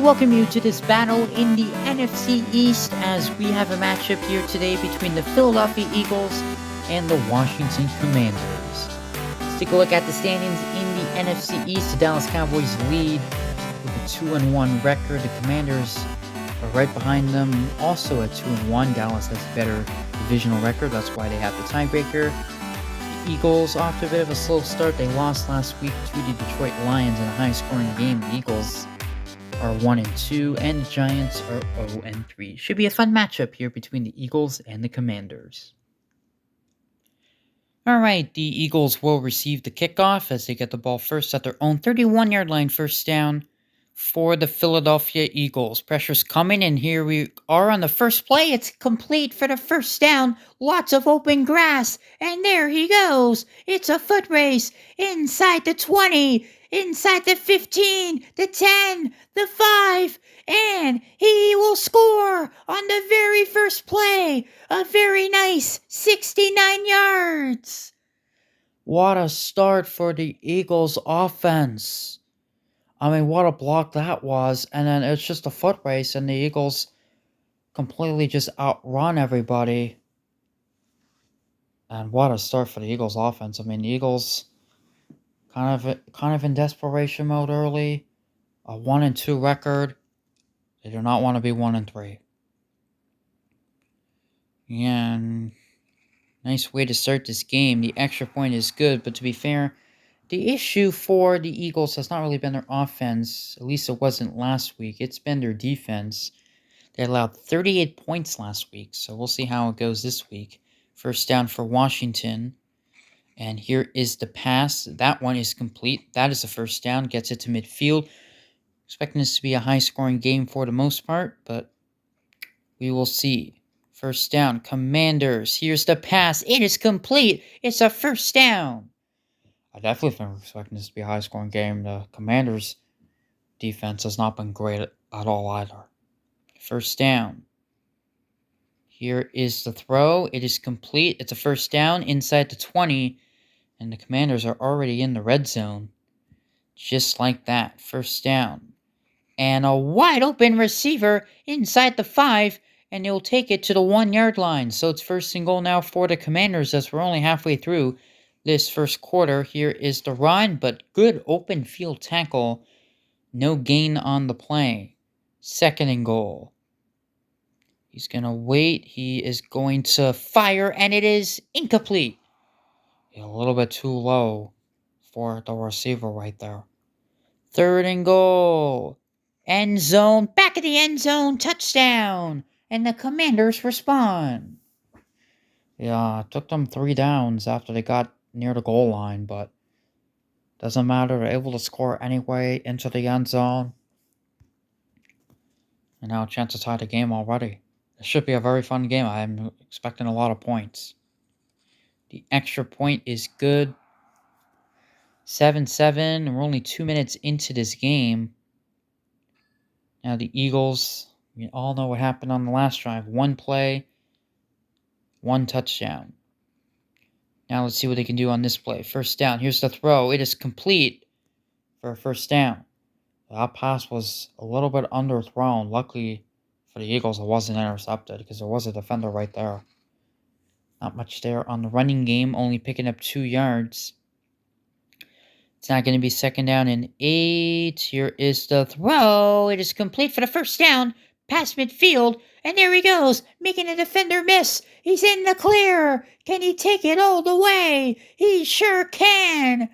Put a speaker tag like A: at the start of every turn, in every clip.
A: welcome you to this battle in the NFC East as we have a matchup here today between the Philadelphia Eagles and the Washington Commanders. Let's take a look at the standings in the NFC East. The Dallas Cowboys lead with a 2-1 record. The Commanders are right behind them, also at 2-1. Dallas has a better divisional record, that's why they have the tiebreaker. The Eagles off to a bit of a slow start. They lost last week to the Detroit Lions in a high-scoring game. The Eagles are 1-2, and the Giants are 0-3. Should be a fun matchup here between the Eagles and the Commanders. Alright, the Eagles will receive the kickoff as they get the ball first at their own 31-yard line, first down for the Philadelphia Eagles. Pressure's coming, and here we are on the first play. It's complete for the first down. Lots of open grass, and there he goes. It's a foot race inside the 20, inside the 15, the 10, the 5, and he will score on the very first play. A very nice 69 yards. What a start for the Eagles offense. I mean, what a block that was. And then it's just a foot race, and the Eagles completely just outrun everybody. And what a start for the Eagles offense. I mean, the Eagles kind of in desperation mode early. A 1-2 record. They do not want to be 1-3. And nice way to start this game. The extra point is good, but to be fair, the issue for the Eagles has not really been their offense. At least it wasn't last week. It's been their defense. They allowed 38 points last week, so we'll see how it goes this week. First down for Washington. And here is the pass. That one is complete. That is the first down. Gets it to midfield. Expecting this to be a high-scoring game for the most part, but we will see. First down, Commanders. Here's the pass. It is complete. It's a first down. I definitely been expecting this to be a high-scoring game. The Commanders' defense has not been great at all either. First down. Here is the throw. It is complete. It's a first down inside the 20, and the Commanders are already in the red zone. Just like that. First down. And a wide-open receiver inside the 5, and they'll take it to the 1-yard line. So it's first and goal now for the Commanders as we're only halfway through this first quarter. Here is the run, but good open field tackle. No gain on the play. Second and goal. He's going to wait. He is going to fire, and it is incomplete. A little bit too low for the receiver right there. Third and goal. End zone. Back of the end zone. Touchdown. And the Commanders respond. Yeah, it took them 3 downs after they got near the goal line, but doesn't matter. They're able to score anyway into the end zone. And now a chance to tie the game already. It should be a very fun game. I'm expecting a lot of points. The extra point is good. 7-7. We're only 2 minutes into this game. Now the Eagles, we all know what happened on the last drive. 1 play, 1 touchdown. Now let's see what they can do on this play. First down. Here's the throw. It is complete for a first down. That pass was a little bit underthrown. Luckily for the Eagles, it wasn't intercepted because there was a defender right there. Not much there on the running game, only picking up 2 yards. It's not going to be second down and 8. Here is the throw. It is complete for the first down. Past midfield. And there he goes, making a defender miss. He's in the clear. Can he take it all the way? He sure can.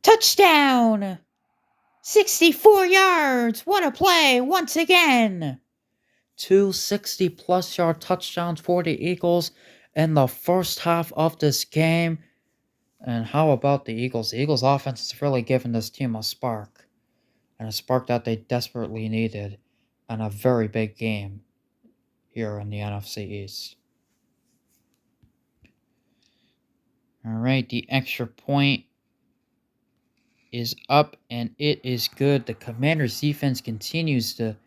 A: Touchdown. 64 yards. What a play once again. 2 60-plus yard touchdowns for the Eagles in the first half of this game. And how about the Eagles? The Eagles' offense has really given this team a spark. And a spark that they desperately needed in a very big game here in the NFC East. Alright, the extra point is up, and it is good. The Commanders' defense continues to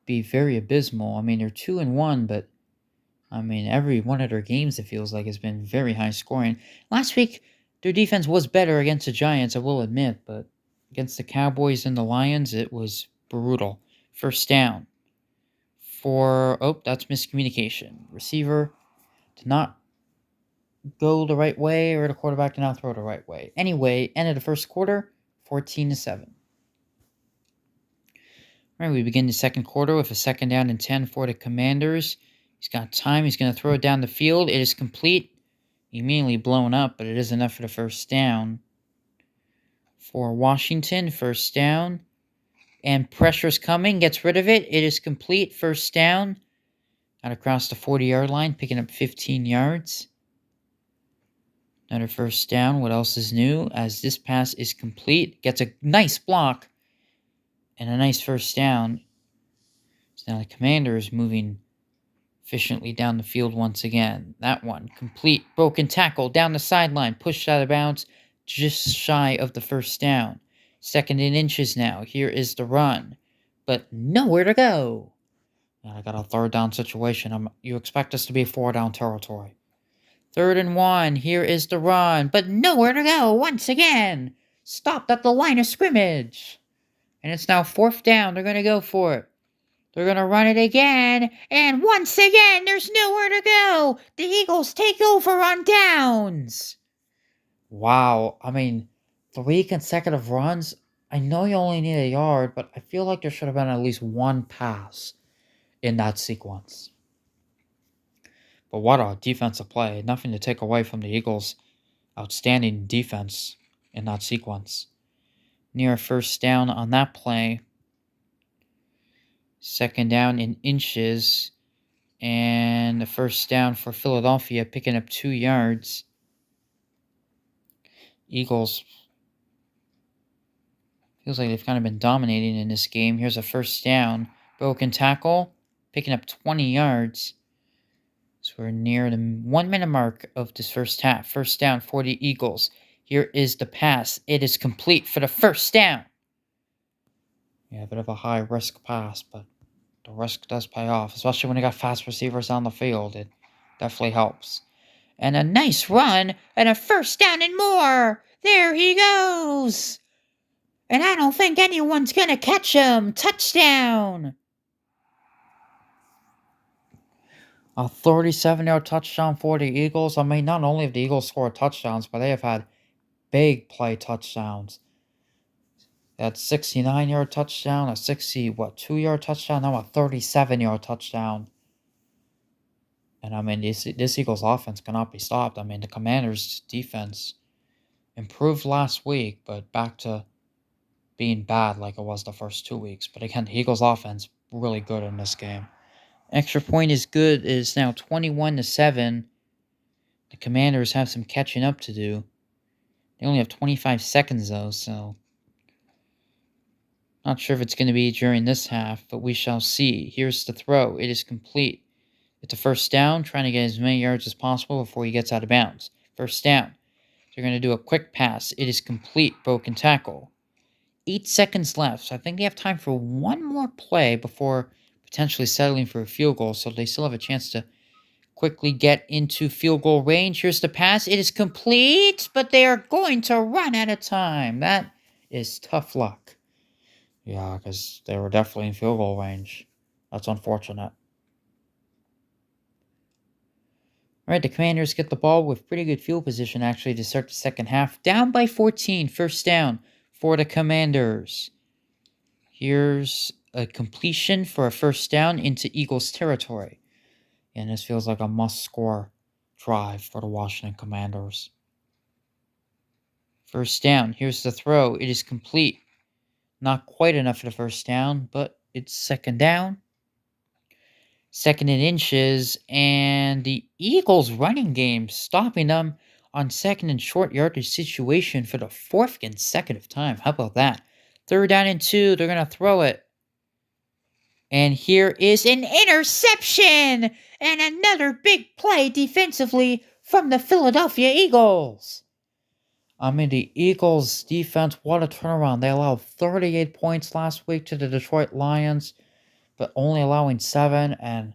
A: be very abysmal. I mean, they're 2-1, but I mean, every one of their games, it feels like, has been very high scoring. Last week, their defense was better against the Giants, I will admit, but Against the Cowboys and the Lions, it was brutal. First down. That's miscommunication. Receiver did not go the right way, or the quarterback did not throw the right way. Anyway, end of the first quarter, 14-7. All right, we begin the second quarter with a second down and 10 for the Commanders. He's got time. He's going to throw it down the field. It is complete. Immediately blown up, but it is enough for the first down. For Washington, first down. And pressure's coming. Gets rid of it. It is complete. First down. Out across the 40-yard line, picking up 15 yards. Another first down. What else is new? As this pass is complete. Gets a nice block. And a nice first down. So now the Commander is moving efficiently down the field once again. That one, complete. Broken tackle down the sideline. Pushed out of bounds. Just shy of the first down. Second and inches now. Here is the run. But nowhere to go. I got a third down situation. You expect us to be 4-down territory. 3rd and 1. Here is the run. But nowhere to go once again. Stopped at the line of scrimmage. And it's now 4th down. They're going to go for it. They're going to run it again. And once again, there's nowhere to go. The Eagles take over on downs. Wow. 3 consecutive runs. I know you only need a yard, but I feel like there should have been at least one pass in that sequence. But what a defensive play. Nothing to take away from the Eagles' outstanding defense in that sequence. Near first down on that play. Second down in inches. And the first down for Philadelphia, picking up 2 yards. Eagles, feels like they've kind of been dominating in this game. Here's a first down. Broken tackle, picking up 20 yards. So we're near the 1-minute mark of this first half. First down for the Eagles. Here is the pass. It is complete for the first down. Yeah, a bit of a high-risk pass, but the risk does pay off, especially when you got fast receivers on the field. It definitely helps. And a nice run, and a first down and more. There he goes. And I don't think anyone's going to catch him. Touchdown. A 37-yard touchdown for the Eagles. Not only have the Eagles scored touchdowns, but they have had big play touchdowns. That 69-yard touchdown, a 2-yard touchdown, now a 37-yard touchdown. And this Eagles offense cannot be stopped. The Commanders' defense improved last week, but back to being bad like it was the first 2 weeks. But again, the Eagles' offense really good in this game. Extra point is good. It is now 21-7. The Commanders have some catching up to do. They only have 25 seconds though, so not sure if it's going to be during this half, but we shall see. Here's the throw. It is complete. It's a first down, trying to get as many yards as possible before he gets out of bounds. First down. They're going to do a quick pass. It is complete. Broken tackle. 8 seconds left, so I think they have time for one more play before potentially settling for a field goal, so they still have a chance to quickly get into field goal range. Here's the pass. It is complete, but they are going to run out of time. That is tough luck. Yeah, because they were definitely in field goal range. That's unfortunate. All right, the Commanders get the ball with pretty good field position, actually, to start the second half. Down by 14, first down for the Commanders. Here's a completion for a first down into Eagles territory. And this feels like a must-score drive for the Washington Commanders. First down. Here's the throw. It is complete. Not quite enough for the first down, but it's second down. Second and inches, and the Eagles' running game stopping them on second and short yardage situation for the 4th consecutive time. How about that? Third down and 2. They're going to throw it. And here is an interception and another big play defensively from the Philadelphia Eagles. The Eagles' defense, what a turnaround. They allowed 38 points last week to the Detroit Lions, but only allowing 7 and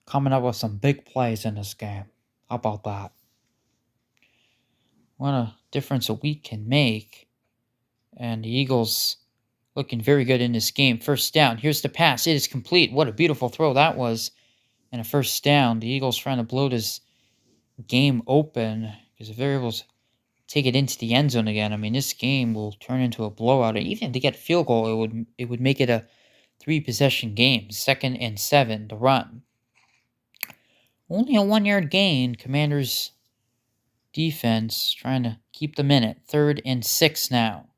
A: coming up with some big plays in this game. How about that? What a difference a week can make. And the Eagles looking very good in this game. First down. Here's the pass. It is complete. What a beautiful throw that was. And a first down. The Eagles trying to blow this game open because if they're able to take it into the end zone again, I mean, this game will turn into a blowout. And even if they get a field goal, it would make it a 3-possession game. 2nd and 7 to run. Only a 1-yard gain. Commanders defense trying to keep them in it. 3rd and 6 now.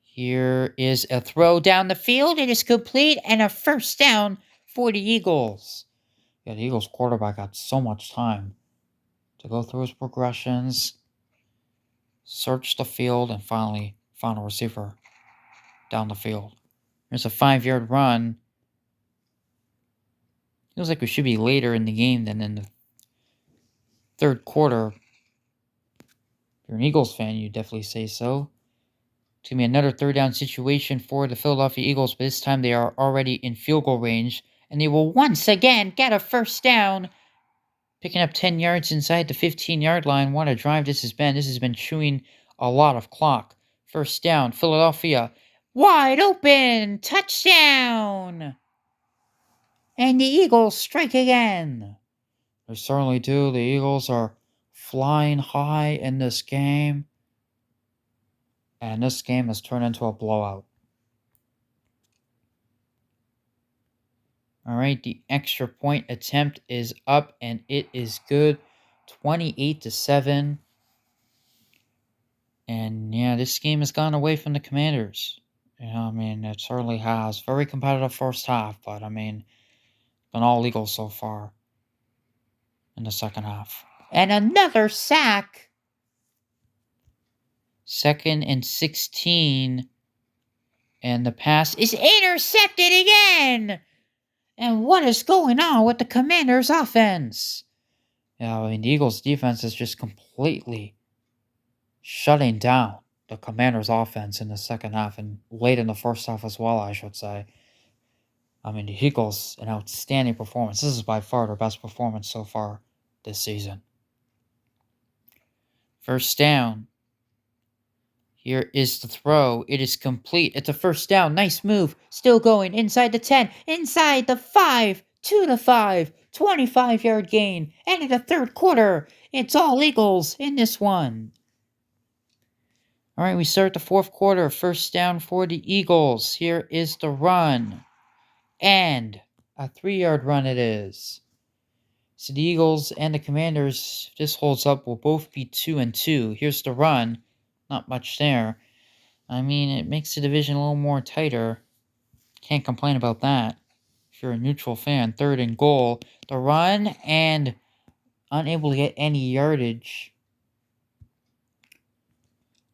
A: Here is a throw down the field. It is complete and a first down for the Eagles. Yeah, the Eagles quarterback got so much time to go through his progressions, search the field, and finally found a receiver down the field. There's a 5-yard run. Feels like we should be later in the game than in the third quarter. If you're an Eagles fan, you definitely say so. It's going to be another 3rd down situation for the Philadelphia Eagles, but this time they are already in field goal range, and they will once again get a first down, picking up 10 yards inside the 15-yard line. What a drive this has been. This has been chewing a lot of clock. First down, Philadelphia. Wide open! Touchdown! And the Eagles strike again. They certainly do. The Eagles are flying high in this game. And this game has turned into a blowout. All right, the extra point attempt is up, and it is good. 28-7. And yeah, this game has gone away from the Commanders. I mean, it certainly has. Very competitive first half, but I mean, been all Eagles so far in the second half. And another sack. 2nd and 16. And the pass is intercepted again. And what is going on with the Commanders' offense? Yeah, I mean, the Eagles' defense is just completely shutting down the Commanders' offense in the second half and late in the first half as well, I should say. I mean, the Eagles, an outstanding performance. This is by far their best performance so far this season. First down. Here is the throw. It is complete. It's a first down. Nice move. Still going inside the 10, inside the 5, to the 5, 25-yard gain. And in the third quarter, it's all Eagles in this one. All right, we start the fourth quarter. First down for the Eagles. Here is the run. And a 3-yard run it is. So the Eagles and the Commanders, if this holds up, will both be 2-2. Here's the run. Not much there. I mean, it makes the division a little more tighter. Can't complain about that. If you're a neutral fan, 3rd and goal. The run and unable to get any yardage.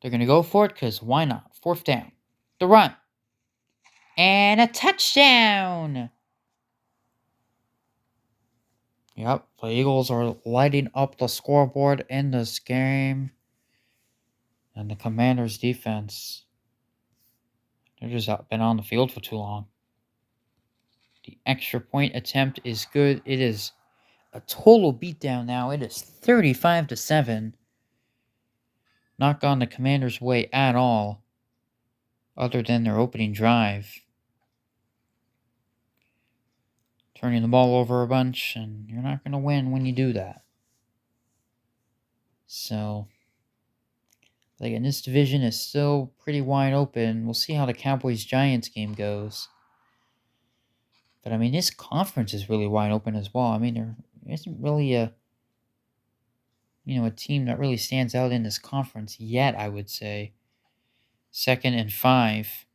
A: They're going to go for it because why not? 4th down. The run. And a touchdown. Yep, the Eagles are lighting up the scoreboard in this game. And the Commanders' defense, they've just been on the field for too long. The extra point attempt is good. It is a total beatdown now. It is 35-7. Not gone the Commanders' way at all, other than their opening drive. Turning the ball over a bunch, and you're not going to win when you do that. So, again, this division is still pretty wide open. We'll see how the Cowboys-Giants game goes. But, I mean, this conference is really wide open as well. I mean, there isn't really a team that really stands out in this conference yet, I would say. 2nd and 5.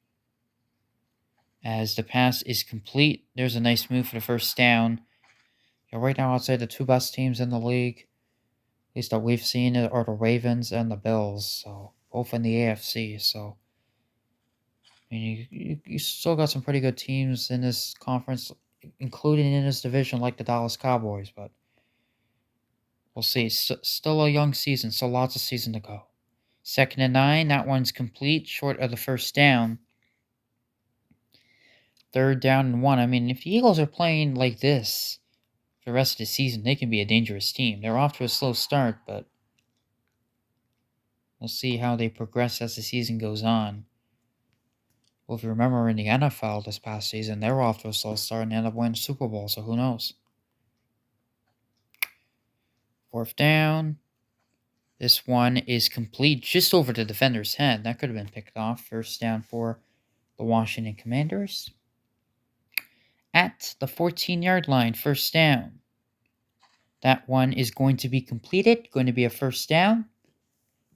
A: As the pass is complete, there's a nice move for the first down. Right now, I'd say the 2 best teams in the league, at least that we've seen, are the Ravens and the Bills. So, both in the AFC. So, I mean, you still got some pretty good teams in this conference, including in this division, like the Dallas Cowboys. But we'll see. Still a young season, so lots of season to go. 2nd and 9, that one's complete, short of the first down. 3rd down and 1. I mean, if the Eagles are playing like this for the rest of the season, they can be a dangerous team. They're off to a slow start, but We'll see how they progress as the season goes on. Well, if you remember in the NFL this past season, they were off to a slow start and ended up winning the Super Bowl, so who knows? Fourth down. This one is complete just over the defender's head. That could have been picked off. First down for the Washington Commanders. At the 14-yard line, first down. That one is going to be completed. Going to be a first down.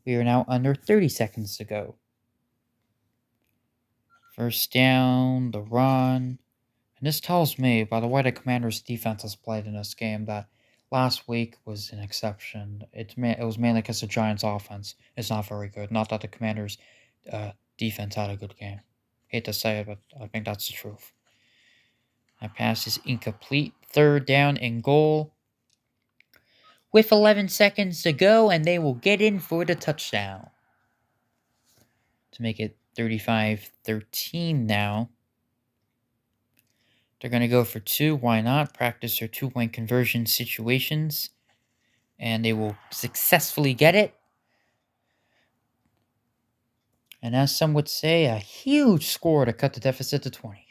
A: We are now under 30 seconds to go. First down, the run. And this tells me, by the way the Commanders' defense has played in this game, that last week was an exception. It was mainly because the Giants' offense is not very good. Not that the Commanders' defense had a good game. Hate to say it, but I think that's the truth. That pass is incomplete. Third down and goal. With 11 seconds to go, and they will get in for the touchdown. To make it 35-13 now. They're going to go for two. Why not? Practice their two-point conversion situations. And they will successfully get it. And as some would say, a huge score to cut the deficit to 20.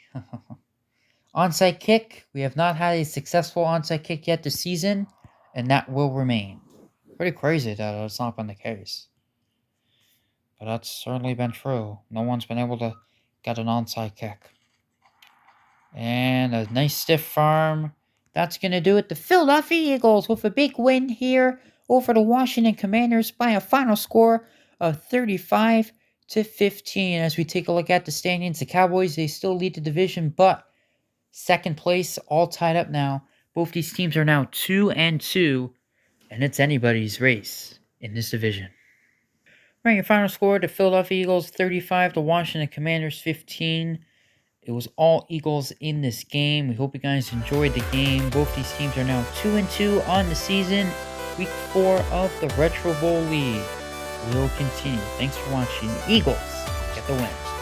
A: Onside kick. We have not had a successful onside kick yet this season. And that will remain. Pretty crazy that it's not been the case. But that's certainly been true. No one's been able to get an onside kick. And a nice stiff arm. That's going to do it. The Philadelphia Eagles with a big win here over the Washington Commanders by a final score of 35-15. As we take a look at the standings, the Cowboys, they still lead the division, but second place, all tied up now. Both these teams are now 2-2, and it's anybody's race in this division. Right, your final score, the Philadelphia Eagles 35, the Washington Commanders 15. It was all Eagles in this game. We hope you guys enjoyed the game. Both these teams are now 2-2 on the season. Week 4 of the Retro Bowl League will continue. Thanks for watching. The Eagles get the win.